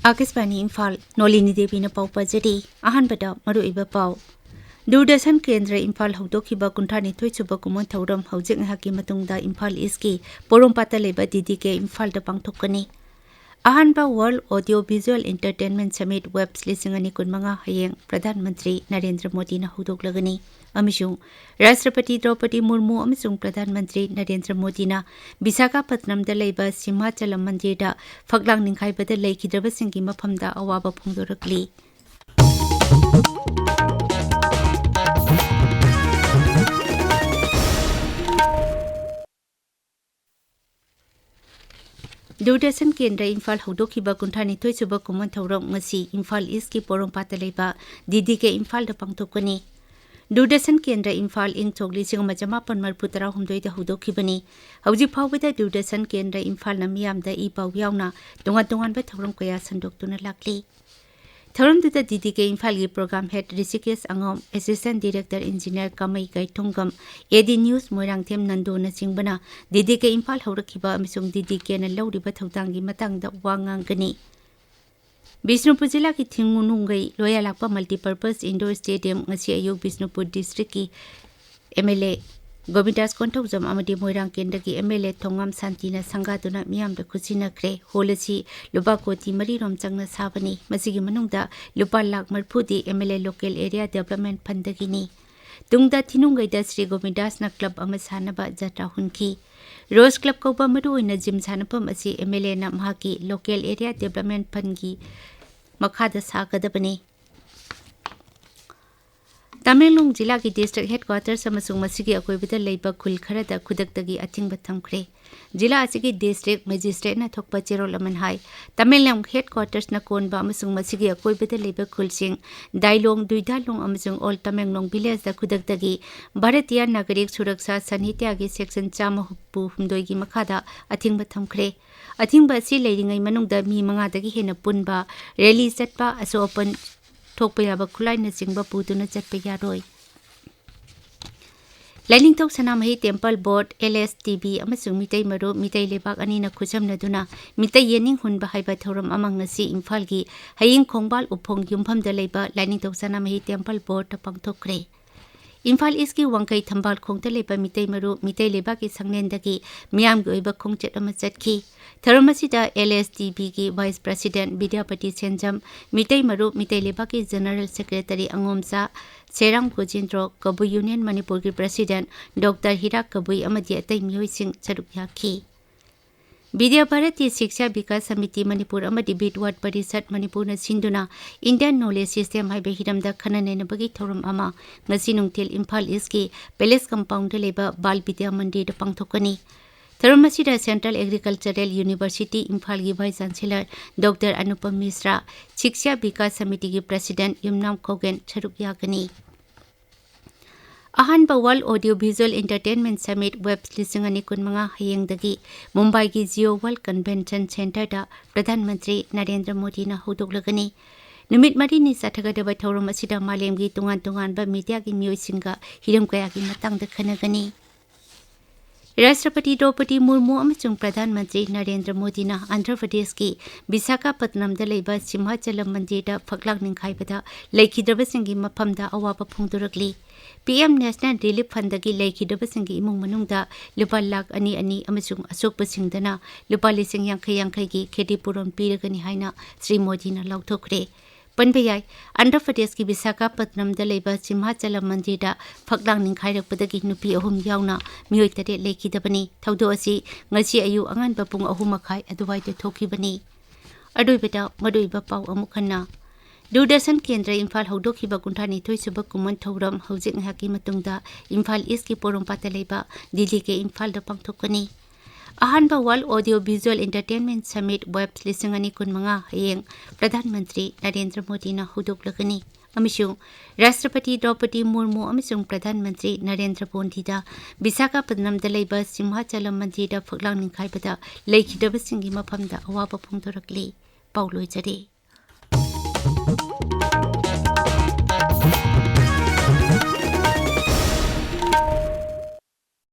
आकाशवाणी इम्फाल नोलिनी देवी ने पाउ पजरी अहनबदा मरुइबा पाउ दूरदर्शन केंद्र इम्फाल हौदोखिबा कुंथानिथोय सुबा कुमन थौरम हौजिक हाकी मतुंगदा इम्फाल ईस्टकी पोरोंपाता लेबा डीडीके इम्फाल दा पांगथोकनी अहनबा world audio visual entertainment summit वेब लिसिंग कुनमंगा हयेंग प्रधानमंत्री नरेंद्र मोदी ना हौदोकलगनी अमिसुंग राष्ट्रपति द्रौपदी मुर्मू अमिसुंग प्रधानमंत्री नरेंद्र मोदी ना विशाखापट्टनम दा लेबा सिंहाचलम मंदिर दा फगलांग निंखाइबदा लेखिद्रबसिंगी मफमदा अवाबा फोंदोरकली दूरदर्शन केंद्र इम्फाल हौदोखिबा कुंथानिथोय सुबा कुमन थौरम ngasi इम्फाल ईस्ट की पोरोंपाता लेबा डीडीके इम्फाल दा पांगथोकनी दूरदर्शन केंद्र इम्फाल इंग चोगली सिंग मजमापन मरपुतरा हुमदोय दा हौदोखिबनी हौजि फावबदा दूरदर्शन केंद्र इम्फाल ना मियामदा ई पाउ यावना तोंगा तोंगानबा थौरम कया संदोक्तुना लाकली थौरम दुदा डीडीके इम्फाल की program head Rishikesh Angom assistant director engineer Kamei Gaithuangam AD news Moirangthem Nandona चिंगबना डीडीके इम्फाल हौरखिबा अमसुंग डीडीके ना लौरिबा थौदांगी मतंगदा वांगांगनी बिष्णुपुर जिला की Thinunggei Loyalakpa multipurpose indoor stadium ngasi अयुक बिष्णुपुर डिस्ट्रिक्ट की एमएलए गोविंदास कोंथौजम अमदी मोइरांग केंद्र की एमएलए थोंगाम शांतिना संगादुना मियामदा खुसिनख्रे होलसी लुपा कोटी मरीरोम चंगना साबनी मसिगी मनुंगदा लुपा लाख मरफुदी एमएलए लोकल एरिया डेवलपमेंट फंडगिनी तुंगदा थिनुंगईदा श्री गोविंदास ना क्लब अमा सानबा जत्रा हुनकी रोज क्लब कौबा मरुओइना जिम सानपम असि एमएलए ना महाकी लोकल एरिया डेवलपमेंट फंडगी मखादा सागदबनी तमिलनाडु जिला की डिस्ट्रिक्ट हेडक्वार्टर्स अमसुंग मसिगी अकोइबदा लेबा खुल खरदा खुदक्तगी अथिंगबा थमख्रे जिला असिगी डिस्ट्रिक्ट मजिस्ट्रेट ना थोकपा चेरोल अमन हाई तमिलनाडु हेडक्वार्टर्स ना कोनबा अमसुंग मसिगी अकोइबदा लेबा खुलसिंग दाइलोंग दुइदालोंग अमसुंग ओल तमेंगलोंग विलेज दा खुदक्तगी भारतीय नागरिक सुरक्षा संहिता की सेक्शन 174 की मखादा अथिंगबा थमख्रे अथिंगबा असि लेरिंगै मनुंगदा मी मंगादगी हेना पुनबा रैली चटपा असोपन थोकपयाबा खुलाइना चिंगबा पुतुना चटपा यारोय लाइनिंगथौ सनामही टेम्पल बोर्ड एलएसटीबी अमसुंग मितै मरु मितै लेबाक अनिना खुचमनदुना मितै येनिंग हुनबा हाइबा थौरम अमंगसी इम्फाल की हेयिंगखोंगबाल उफोंग युमफमदा लेबा लाइनिंगथौ सनामही टेम्पल बोर्ड पांगथोकरे इम्फाल ईस्ट की वांकई थंबाल खोंगता लेबा मितै मरु मितै लेबा की संगनेंदगी मियामगी ओइबा खोंगचेट अमा चटखी थरम असिदा एलएसटीबी की वाइस प्रेसिडेंट विद्यापति सेंजम मितै मरु मितै लेबा की जनरल सेक्रेटरी अंगोमसा हेरांगखोंजाम कबुई यूनियन मणिपुर की प्रेसिडेंट डॉक्टर हिराक कबुई अमदी अतै मियोइसिंग सरुक याखी विद्या भारतीय शिक्षा विकास समिति मणिपुर अमदी बिटवाट परिषद मणिपुर न सिंधुना इंडियन नॉलेज सिस्टम हाइबे हिरमदा खननेनबगी थौरम अमा ngasi nungtil इम्फाल ईस्ट की पैलेस कंपाउंड लेबा बाल विद्या मंदिर पांगथोकनी थौरम असिदा सेंट्रल एग्रीकल्चरल यूनिवर्सिटी इम्फाल की vice chancellor doctor Anupam Mishra Shiksha Vikas Samiti की प्रेसिडेंट युमनाम खोगेन सरुक यागनी अहनबा world audio visual entertainment summit वेब लिसिंग कुनमंगा हयेंगदगी मुंबई की जियो वर्ल्ड कन्वेंशन सेंटर दा प्रधानमंत्री नरेंद्र मोदी ना हौदोकलगनी नुमित मरिनी साथगदबा थौरम असिदा मालेमगी तुंगान तुंगानबा मीडिया की मियोइसिंगा हिरम कया की मतंगदा खनगनी राष्ट्रपति द्रौपदी मुर्मू अमसुंग प्रधानमंत्री नरेंद्र मोदी ना आंध्र प्रदेश की विशाखापट्टनम दा लेबा सिंहाचलम मंदिर दा फगलांग निंखाइबदा लेखिद्रबसिंगी मफमदा अवाबा फोंदोरकली पीएम नेशनल रिलीफ फंड की लेखिद्रबसिंगी इमुंग मनुंगदा लुपा लाख अनि अनि अमसुंग असोकपसिंगदना लुपा लिसिंग यांखै यांखै की खेतीपुरम पीरगनी हाइना श्री मोदी ना लौथोखरे पनबयाई आंध्र प्रदेश की विशाखापट्टनम दा लेबा सिंहाचलम मंदिर दा फगलांग निंखाइरकपदगी नुपी अहुम यावना मियोइ तरे लेखिदबनी थौदो असि ngasi अयु अंगनबा पुंग अहुम मखाइ अदुवाइदे थोखिबनी अदुइबदा मदुइबा पाउ अमुखन्ना दूरदर्शन केंद्र इम्फाल हौदोखिबा कुंथानिथोय सुबा कुमन थौरम हौजिक हाकी मतुंगदा इम्फाल ईस्ट की पोरोंपाता लेबा डीडीके इम्फाल दा पांगथोकनी अहनबा world audio visual entertainment summit वेब लिसिंग कुनमंगा हयेंग प्रधानमंत्री नरेंद्र मोदी ना हौदोकलगनी अमिसुंग राष्ट्रपति द्रौपदी मुर्मू अमिसुंग प्रधानमंत्री नरेंद्र मोदी दा विशाखापट्टनम दा लेबा सिंहाचलम मंदिर दा फगलांग निंखाइबदा लेखिदबसिंगी मफमदा अवाबा फोंदोरकली पाउलोइजरे।